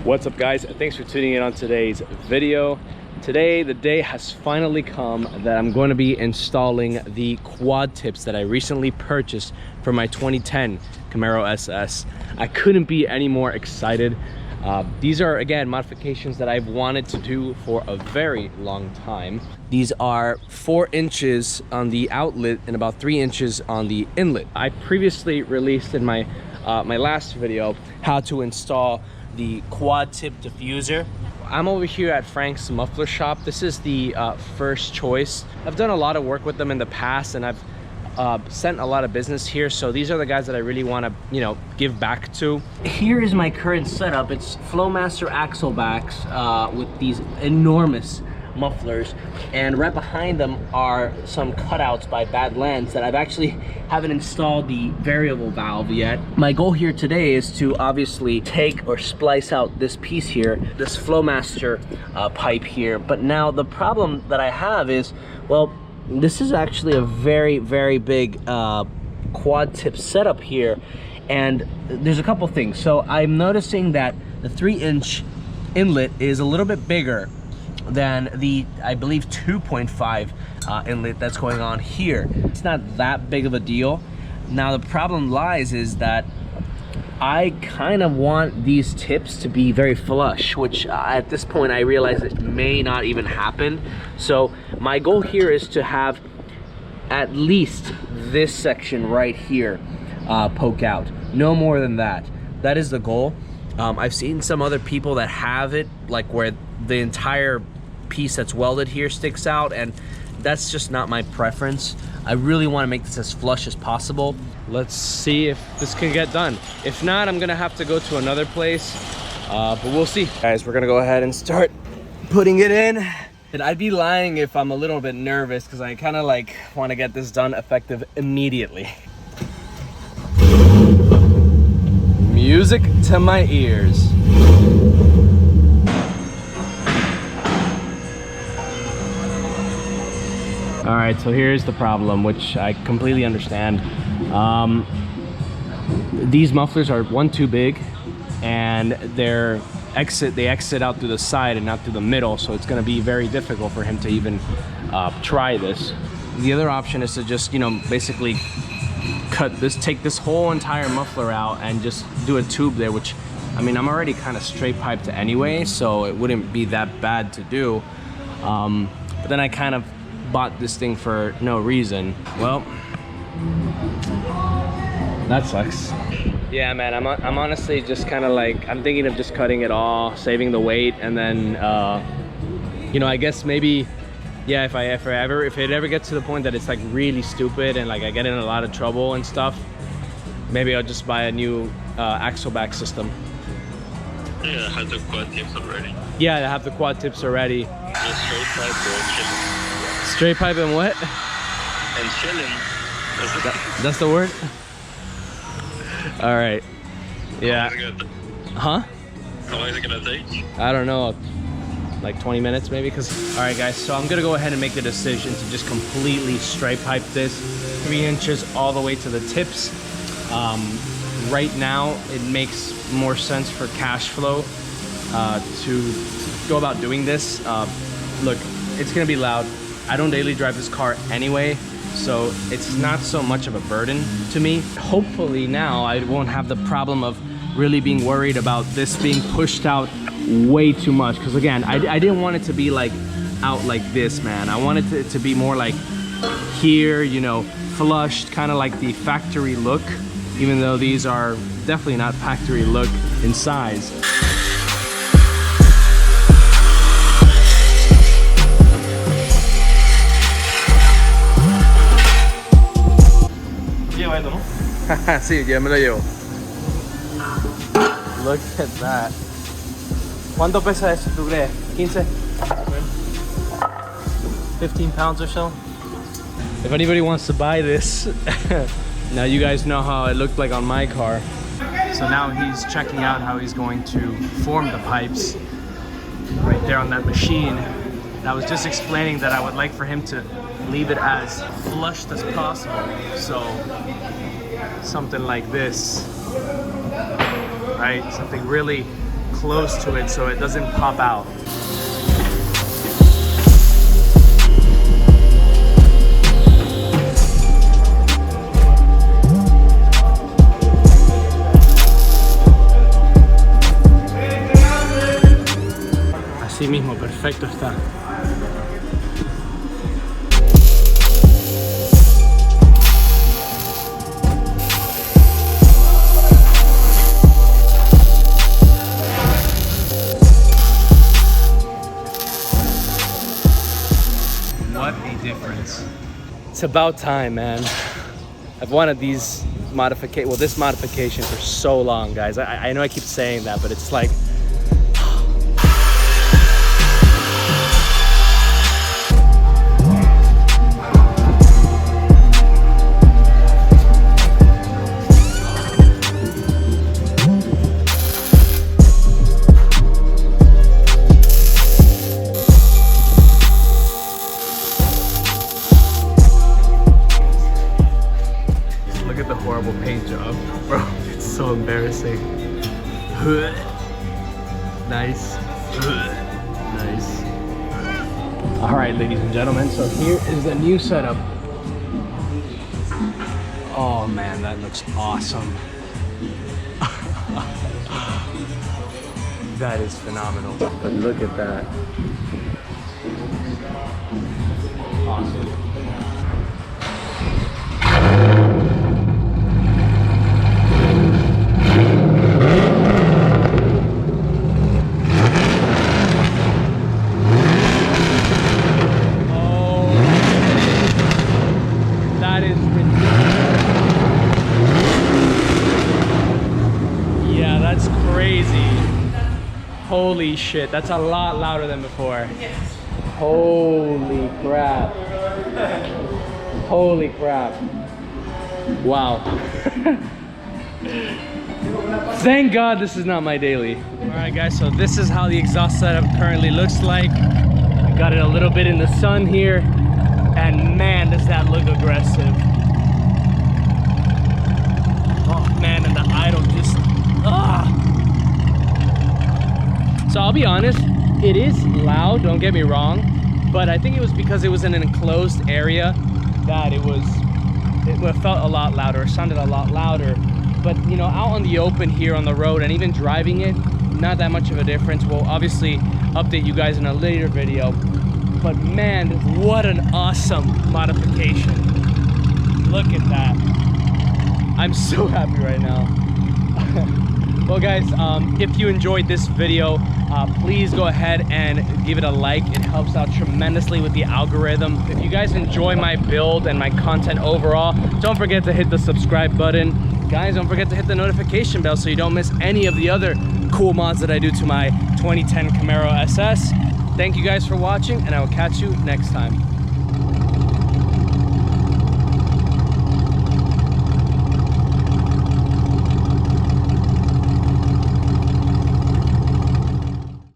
What's up, guys? Thanks for tuning in on today's video. Today the day has finally come that I'm going to be installing the quad tips that I recently purchased for my 2010 Camaro SS. I couldn't be any more excited. These are, again, modifications that I've wanted to do for a very long time. These are 4 inches on the outlet and about 3 inches on the inlet. I previously released in my my last video how to install the quad tip diffuser. I'm over here at Frank's muffler shop. This is the first choice. I've done a lot of work with them in the past, and I've sent a lot of business here, so these are the guys that I really want to, you know, give back to. Here is my current setup. It's Flowmaster axle backs with these enormous mufflers, and right behind them are some cutouts by Badlands that I've actually haven't installed the variable valve yet. My goal here today is to obviously take or splice out this piece here, this Flowmaster pipe here. But now the problem that I have is, well, this is actually a very, very big quad tip setup here, and there's a couple things. So I'm noticing that the 3-inch inlet is a little bit bigger than the, I believe, 2.5 inlet that's going on here. It's not that big of a deal. Now the problem lies is that I kind of want these tips to be very flush, which at this point I realize it may not even happen. So my goal here is to have at least this section right here poke out, no more than that. That is the goal. I've seen some other people that have it like where the entire piece that's welded here sticks out, and that's just not my preference. I really want to make this as flush as possible. Let's see if this can get done. If not, I'm gonna have to go to another place, but we'll see. Guys, we're gonna go ahead and start putting it in. And I'd be lying if I'm a little bit nervous, because I kind of like want to get this done effective immediately. Music to my ears. All right, so here's the problem, which I completely understand. These mufflers are too big, and they exit out through the side and not through the middle, so it's going to be very difficult for him to even try this. The other option is to just, you know, basically take this whole entire muffler out and just do a tube there, which, I mean, I'm already kind of straight piped anyway, so it wouldn't be that bad to do. But then I kind of bought this thing for no reason. Well, that sucks. Yeah, man, I'm honestly just kind of like, I'm thinking of just cutting it all, saving the weight, and then you know, I guess maybe, yeah, if it ever gets to the point that it's like really stupid and like I get in a lot of trouble and stuff, maybe I'll just buy a new axle back system. Yeah, I have the quad tips already. Yeah, I have the quad tips already. Just straight pipe or chilling. Straight pipe and what? And chilling. That's the word? All right. Yeah. Huh? How long is it gonna take? I don't know, like 20 minutes maybe. All right, guys, so I'm gonna go ahead and make the decision to just completely straight pipe this 3 inches all the way to the tips. Right now it makes more sense for cash flow to go about doing this. Look, it's gonna be loud. I don't daily drive this car anyway, so it's not so much of a burden to me. Hopefully now I won't have the problem of really being worried about this being pushed out way too much, because again, I didn't want it to be like out like this, man. I wanted it to be more like here, you know, flushed, kind of like the factory look, even though these are definitely not factory look in size. Sí, ya me lo llevo. Look at that. ¿Cuánto pesa eso, tú crees? 15? 15 pounds or so? If anybody wants to buy this, now you guys know how it looked like on my car. So now he's checking out how he's going to form the pipes right there on that machine. And I was just explaining that I would like for him to leave it as flushed as possible. So something like this, right? Something really close to it so it doesn't pop out. Así mismo, perfecto está. What a difference. It's about time, man. I've wanted this modification for so long, guys. I know I keep saying that, but it's like, look at the horrible paint job, bro. It's so embarrassing. Nice. Nice. All right, ladies and gentlemen, so here is the new setup. Oh man, that looks awesome. That is phenomenal. But look at that. Awesome. Holy shit, that's a lot louder than before. Yes. Holy crap. Holy crap. Wow. Thank God this is not my daily. Alright guys, so this is how the exhaust setup currently looks like. I got it a little bit in the sun here. And man, does that look aggressive. Oh man, and the idle just... So I'll be honest, it is loud, don't get me wrong, but I think it was because it was in an enclosed area that it felt a lot louder, it sounded a lot louder. But you know, out on the open here on the road and even driving it, not that much of a difference. We'll obviously update you guys in a later video. But man, what an awesome modification. Look at that. I'm so happy right now. Well guys, if you enjoyed this video, please go ahead and give it a like. It helps out tremendously with the algorithm. If you guys enjoy my build and my content overall, don't forget to hit the subscribe button. Guys, don't forget to hit the notification bell so you don't miss any of the other cool mods that I do to my 2010 Camaro SS. Thank you guys for watching, and I will catch you next time.